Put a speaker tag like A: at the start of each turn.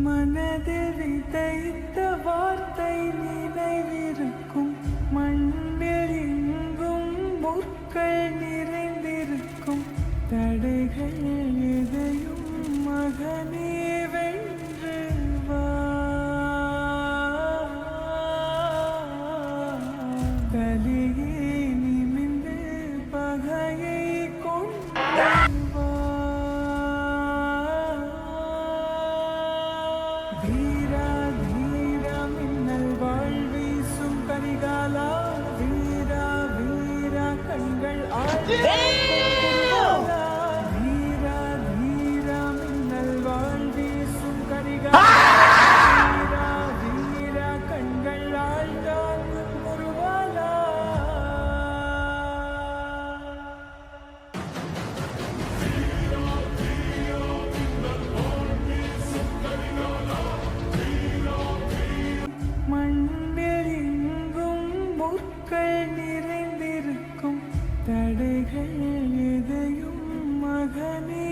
A: மனதில் விதைத்த வார்த்தை நினைவிருக்கும், மண்ணில் எங்கும் முற்கள் நிறைந்திருக்கும். தடைகள் எதையும் மகனே வென்று வா. தலையே நிமிர்ந்து பகையை கொண்டு வா. வீரா வீரா மின்னல் வாழ் வீசும் கரிகாலா, வீரா வீரா கண்கள் வீரா வீரா மின்னல் வாழ் வீசும் கரிகாலா, வீரா வீரா கண்கள் ஆழ்ந்தாங்கும் முருவாலா. மண்ணில் எங்கும் முற்கள் நிறைந்திருக்கும். தடைகள் எதையும் மகனே